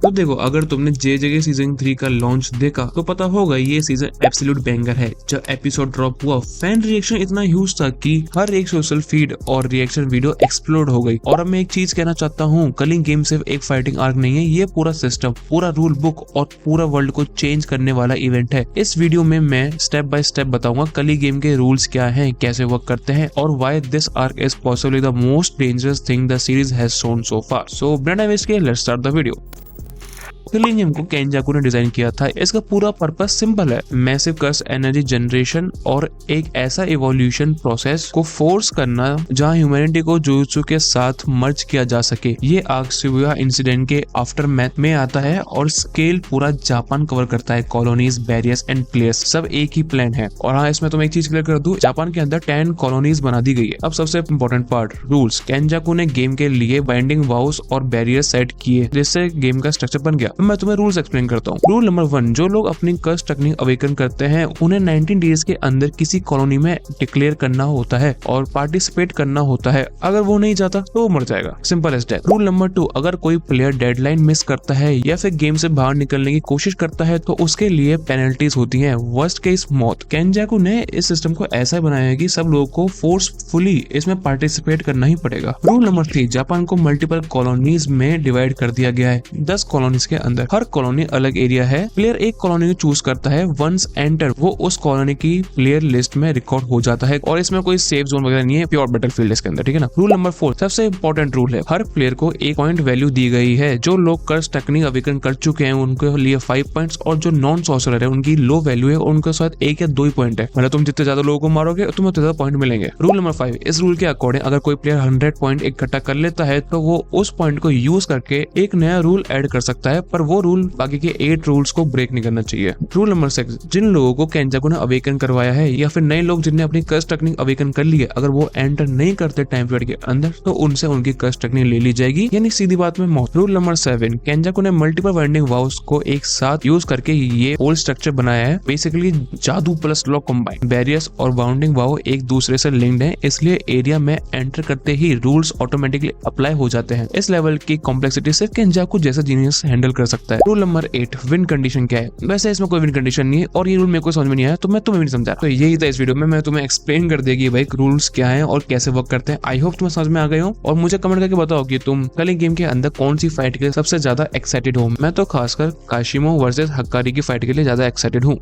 तो देखो, अगर तुमने JJK सीजन 3 का लॉन्च देखा तो पता होगा ये सीजन एब्सोल्यूट बैंगर है। जब एपिसोड ड्रॉप हुआ फैन रिएक्शन इतना ह्यूज था कि हर एक सोशल फीड और रिएक्शन वीडियो एक्सप्लोड हो गई। और अब मैं एक चीज कहना चाहता हूँ, कलिंग गेम सिर्फ एक फाइटिंग आर्क नहीं है, ये पूरा सिस्टम, पूरा रूल बुक और पूरा वर्ल्ड को चेंज करने वाला इवेंट है। इस वीडियो में मैं स्टेप बाय स्टेप बताऊंगा कलिंग गेम के रूल्स क्या हैं, कैसे वर्क करते हैं और why this arc is possibly the most dangerous thing the series has shown so far. So बिना टाइम वेस्ट किए let's start the video. Culling game को केंजाकू ने डिजाइन किया था। इसका पूरा पर्पस सिंपल है, मैसिव कर्स एनर्जी जनरेशन और एक ऐसा इवोल्यूशन प्रोसेस को फोर्स करना जहां ह्यूमैनिटी को जुजुत्सु के साथ मर्ज किया जा सके। ये आर्क शिबुया इंसिडेंट के आफ्टरमैथ में आता है और स्केल पूरा जापान कवर करता है। कॉलोनीज, बैरियर्स एंड प्लेयर्स सब एक ही प्लान है। और हाँ, इसमें तुम्हें एक चीज क्लियर कर दूं, जापान के अंदर 10 कॉलोनीज बना दी गई है। अब सबसे इंपॉर्टेंट पार्ट, रूल्स। केंजाकू ने गेम के लिए बाइंडिंग वाउस और बैरियर सेट किए जिससे गेम का स्ट्रक्चर बन गया। मैं तुम्हें रूल्स एक्सप्लेन करता हूँ। रूल नंबर 1, जो लोग अपनी कर्स टेक्निक अवेकन करते हैं उन्हें 19 डेज के अंदर किसी कॉलोनी में डिक्लेयर करना होता है और पार्टिसिपेट करना होता है। अगर वो नहीं जाता तो वो मर जाएगा, simple as that. Rule number 2, अगर कोई प्लेयर डेडलाइन मिस करता है या फिर गेम से बाहर निकलने की कोशिश करता है तो उसके लिए पेनल्टीज होती हैं, वर्स्ट केस मौत। केंजाकू ने इस सिस्टम को ऐसा बनाया है कि सब लोगों को फोर्सफुली इसमें पार्टिसिपेट करना ही पड़ेगा। रूल नंबर 3, जापान को मल्टीपल कॉलोनीज में डिवाइड कर दिया गया है। 10 कॉलोनीज के अंदर हर कॉलोनी अलग एरिया है। प्लेयर एक कॉलोनी को चूज करता है, वंस एंटर वो उस कॉलोनी की प्लेयर लिस्ट में रिकॉर्ड हो जाता है और इसमें कोई सेफ जोन वगैरह नहीं है, प्योर बैटलफील्ड इसके अंदर, ठीक है ना। रूल नंबर 4, सबसे इंपॉर्टेंट रूल है, हर प्लेयर को एक पॉइंट वैल्यू दी गई है। जो लोग कर्स टेक्निक अवेकन कर चुके हैं उनके लिए 5 पॉइंट्स और जो नॉन सॉर्सरर है उनकी लो वैल्यू है और उनके साथ 1 या 2 ही पॉइंट है। मतलब तुम जितने ज्यादा लोगों को मारोगे तुम्हें उतने ज्यादा पॉइंट मिलेंगे। रूल नंबर 5, इस रूल के अकॉर्डिंग अगर कोई प्लेयर 100 पॉइंट इकट्ठा कर लेता है तो वो उस पॉइंट को यूज करके एक नया रूल ऐड कर सकता है, पर वो रूल बाकी के 8 रूल्स को ब्रेक नहीं करना चाहिए। रूल नंबर 6, जिन लोगों को केंजाकू ने अवेकन करवाया है या फिर नए लोग जिन्हें अपनी कर्स टेक्निक अवेकन कर ली है, अगर वो एंटर नहीं करते टाइम पीरियड के अंदर तो उनसे उनकी कर्स टेक्निक ले ली जाएगी, यानी सीधी बात में मौत। रूल नंबर 7, केंजाकू ने मल्टीपल बाइंडिंग वाउस को एक साथ यूज करके ये होल स्ट्रक्चर बनाया है, बेसिकली जादू प्लस लॉ कंबाइन। बैरियर्स और बाउंडिंग वाउ एक दूसरे से लिंक्ड है, इसलिए एरिया में एंटर करते ही रूल्स ऑटोमेटिकली अप्लाई हो जाते हैं। इस लेवल की कॉम्प्लेक्सिटी सिर्फ केंजाकू जैसा जीनियस हैंडल कर सकता है। रूल नंबर 8, विन कंडीशन क्या है। वैसे इसमें कोई विन कंडीशन नहीं है और ये रूल मेरे को समझ में नहीं आया तो मैं तुम्हें भी नहीं समझा। तो यही था इस वीडियो में, मैं तुम्हें एक्सप्लेन कर देगी भाई रूल्स क्या हैं और कैसे वर्क करते हैं। आई होप तुम्हें समझ में आ गए हो और मुझे कमेंट करके बताओ कि तुम कलिंग गेम के अंदर कौन सी फाइट के लिए सबसे ज्यादा एक्साइटेड हो। मैं तो खासकर काशिमो वर्सेस हक्कारी की फाइट के लिए ज्यादा एक्साइटेड हूँ।